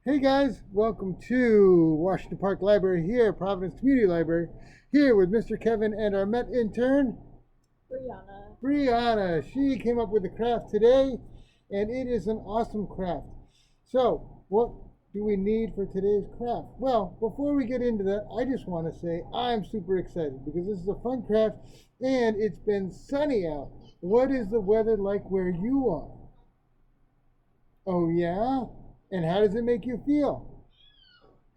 Hey guys, welcome to Washington Park Library here, Providence Community Library, here with Mr. Kevin and our Met intern, Breana. Breana. She came up with the craft today, and it is an awesome craft. So, what do we need for today's craft? Well, before we get into that, I just want to say I'm super excited because this is a fun craft and it's been sunny out. What is the weather like where you are? Oh, yeah? And how does it make you feel?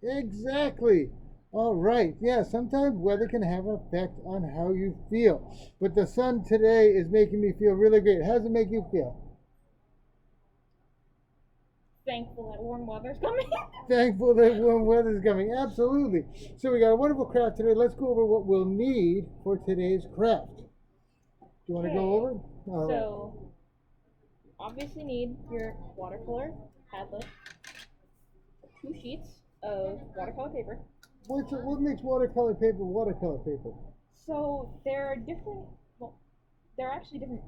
Exactly. All right. Yeah, sometimes weather can have an effect on how you feel. But the sun today is making me feel really great. How does it make you feel? Thankful that warm weather's coming. Thankful that warm weather is coming. Absolutely. So we got a wonderful craft today. Let's go over what we'll need for today's craft. Do you want to go over? All right. So, obviously need your watercolor Padlet, 2 sheets of watercolor paper. What makes watercolor paper? So there are different, well, there are actually different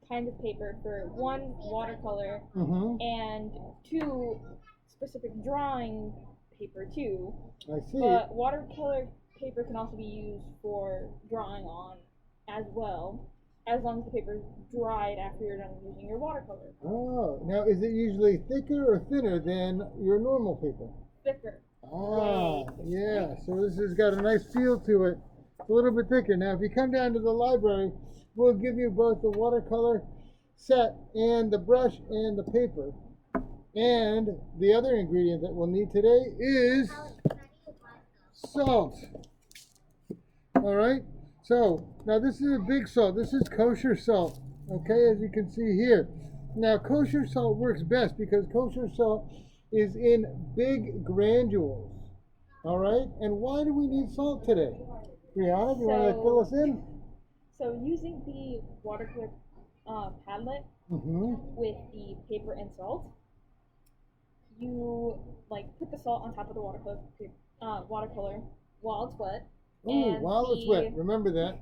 kinds of paper for one watercolor Mm-hmm. and two specific drawing paper too. I see. But watercolor paper can also be used for drawing on as well, as long as the paper is dried after you're done using your watercolor. Oh, now is it usually thicker or thinner than your normal paper? Thicker. Ah, yeah. So this has got a nice feel to it. It's a little bit thicker. Now, if you come down to the library, we'll give you both the watercolor set and the brush and the paper. And the other ingredient that we'll need today is salt. All right. So now this is a big salt. This is kosher salt. Okay, as you can see here. Now kosher salt works best because kosher salt is in big granules. All right. And why do we need salt today? Brianna, do you want to fill us in? So using the watercolor Padlet Mm-hmm. with the paper and salt, you like put the salt on top of the watercolor while it's wet, Oh, and while it's wet. Remember that.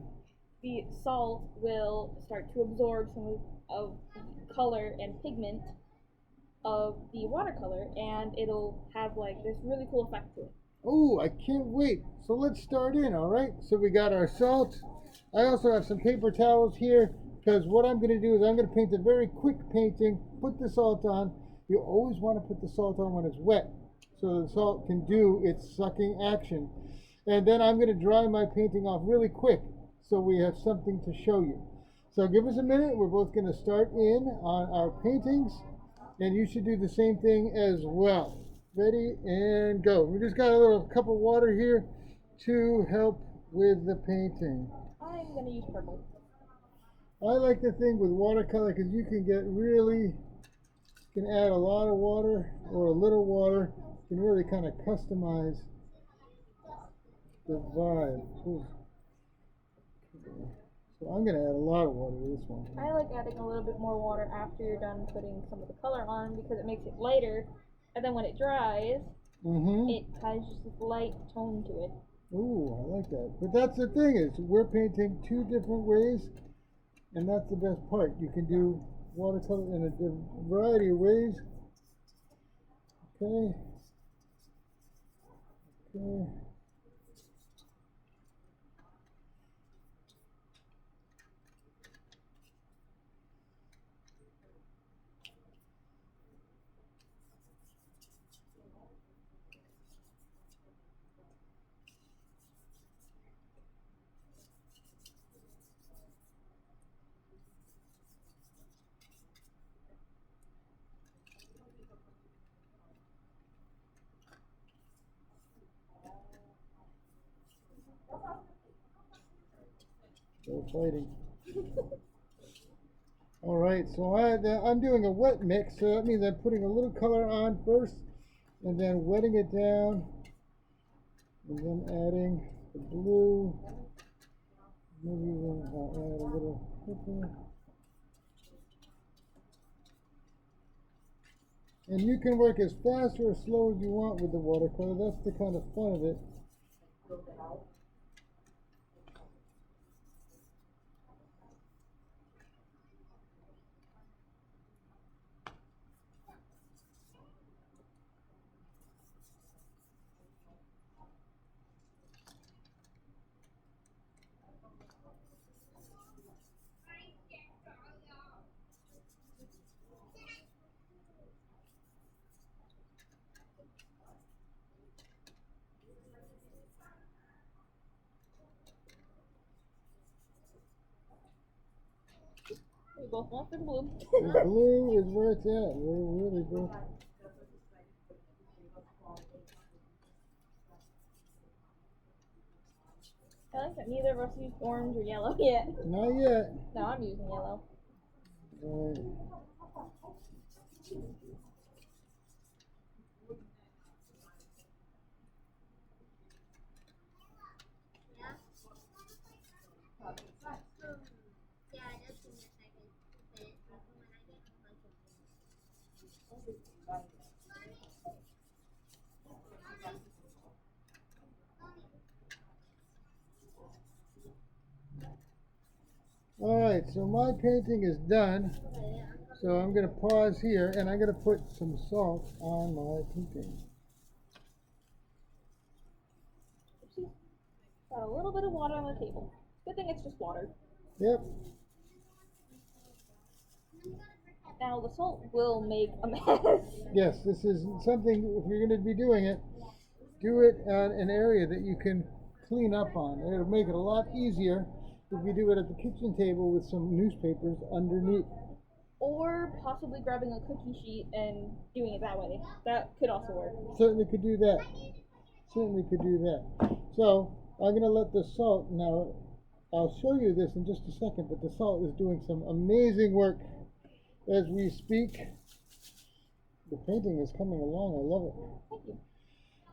the salt will start to absorb some of the color and pigment of the watercolor, and it'll have like this really cool effect to it. Oh, I can't wait. So let's start in, all right? So we got our salt. I also have some paper towels here because what I'm going to do is I'm going to paint a very quick painting, put the salt on. You always want to put the salt on when it's wet so the salt can do its sucking action. And then I'm going to dry my painting off really quick so we have something to show you. So give us a minute. We're both going to start in on our paintings, and you should do the same thing as well. Ready and go. We just got a little cup of water here to help with the painting. I'm gonna use purple. I like the thing with watercolor because you can add a lot of water or a little water. You can really kind of customize the vibe. Ooh. So I'm going to add a lot of water to this one. I like adding a little bit more water after you're done putting some of the color on because it makes it lighter, and then when it dries, it has just this light tone to it. Ooh, I like that. But that's the thing is we're painting two different ways, and that's the best part. You can do watercolor in a variety of ways. Okay. Okay. Still fighting. All right, so I'm doing a wet mix, so that means I'm putting a little color on first, and then wetting it down, and then adding the blue. Maybe then I'll add a little purple. And you can work as fast or as slow as you want with the watercolor. That's the kind of fun of it. both want the blue. The blue is where it's at. We're really good. I like that neither of us used orange or yellow yet. Not yet. No, I'm using yellow. Alright. Alright, so my painting is done. So I'm going to pause here and I'm going to put some salt on my painting. Got a little bit of water on the table. Good thing it's just water. Yep. Now the salt will make a mess. Yes, this is something, if you're going to be doing it, do it on an area that you can clean up on. It'll make it a lot easier if you do it at the kitchen table with some newspapers underneath. Or possibly grabbing a cookie sheet and doing it that way. That could also work. Certainly could do that. Certainly could do that. So I'm going to let the salt, now I'll show you this in just a second, but the salt is doing some amazing work as we speak. The painting is coming along. I love it. Thank you.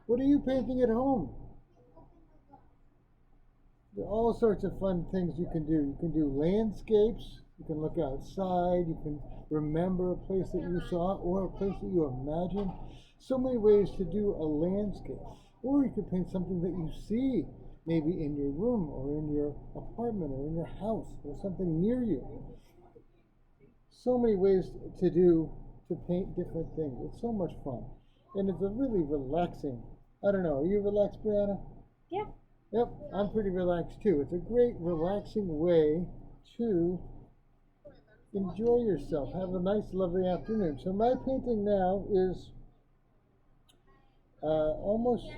What are you painting at home? There are all sorts of fun things you can do. You can do landscapes. You can look outside. You can remember a place that you saw or a place that you imagined. So many ways to do a landscape. Or you could paint something that you see, maybe in your room or in your apartment or in your house or something near you. So many ways to paint different things. It's so much fun. And it's a really relaxing. I don't know, are you relaxed, Breana? Yep. Yep, I'm pretty relaxed too. It's a great relaxing way to enjoy yourself. Have a nice, lovely afternoon. So my painting now is almost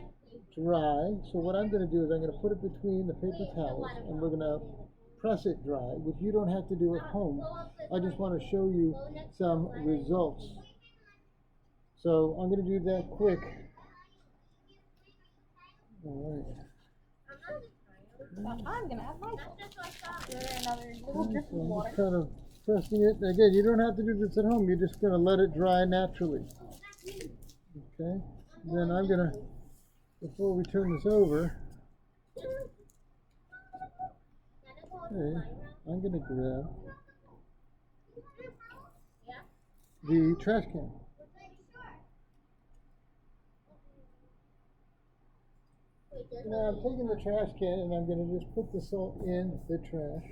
dry. So what I'm going to do is I'm going to put it between the paper towels and we're going to press it dry, which you don't have to do at home. I just want to show you some results. So I'm going to do that quick. All right. Now I'm gonna add my salt. Another little drip of So I'm water. just kind of pressing it. Again, you don't have to do this at home. You're just going to let it dry naturally. Okay. Then I'm going to, before we turn this over, okay, I'm going to grab the trash can. Now I'm taking the trash can and I'm going to just put the salt in the trash.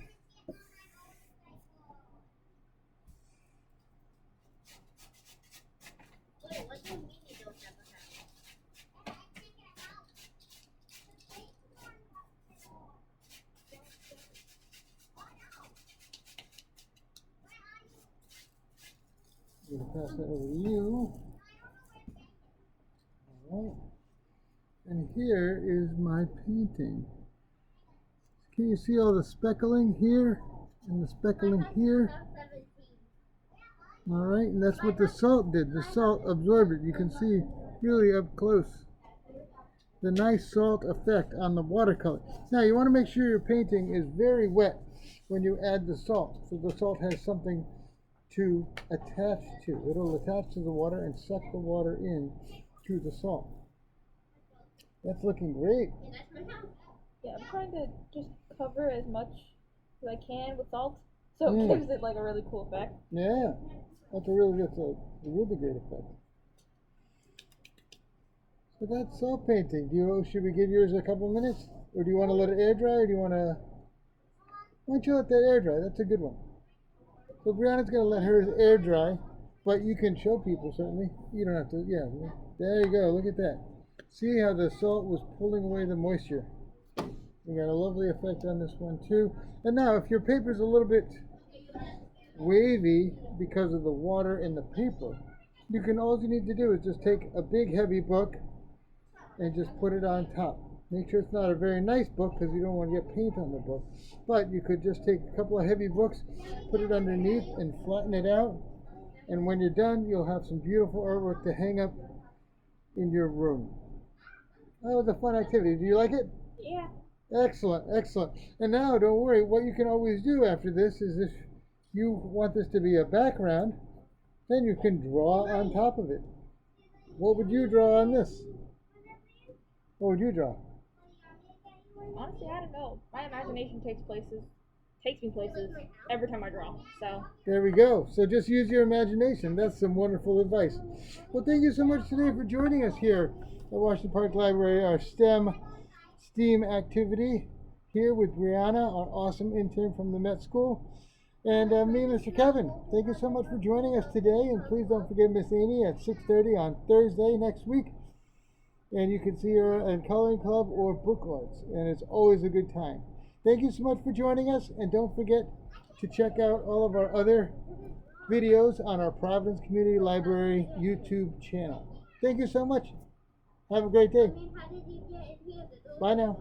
I'm going to pass that over to you. All right. And here is my painting. Can you see all the speckling here and the speckling here? All right, and that's what the salt did. The salt absorbed it. You can see really up close the nice salt effect on the watercolor. Now you want to make sure your painting is very wet when you add the salt, so the salt has something to attach to. It'll attach to the water and suck the water in to the salt. That's looking great. Yeah, I'm trying to just cover as much as I can with salt, so it gives it like a really cool effect. Yeah, that's a really great effect. So that's salt painting. Should we give yours a couple minutes, or do you want to let it air dry, or do you want to? Why don't you let that air dry? That's a good one. So Breana's going to let hers air dry, but you can show people certainly. You don't have to. Yeah, there you go. Look at that. See how the salt was pulling away the moisture. We got a lovely effect on this one too. And now if your paper's a little bit wavy because of the water in the paper, all you need to do is just take a big heavy book and just put it on top. Make sure it's not a very nice book because you don't want to get paint on the book. But you could just take a couple of heavy books, put it underneath, and flatten it out. And when you're done, you'll have some beautiful artwork to hang up in your room. That was a fun activity. Do you like it? Yeah. Excellent, excellent. And now, don't worry, what you can always do after this is if you want this to be a background, then you can draw on top of it. What would you draw on this? What would you draw? Honestly, I don't know. My imagination takes me places every time I draw. So There we go. So just use your imagination. That's some wonderful advice. Well, thank you so much today for joining us here at Washington Park Library, our STEAM activity here with Breana, our awesome intern from the Met School. And me, Mr. Kevin, thank you so much for joining us today. And please don't forget Miss Amy at 6:30 on Thursday next week. And you can see her in Coloring Club or Book Arts. And it's always a good time. Thank you so much for joining us. And don't forget to check out all of our other videos on our Providence Community Library YouTube channel. Thank you so much. Have a great day. Bye now.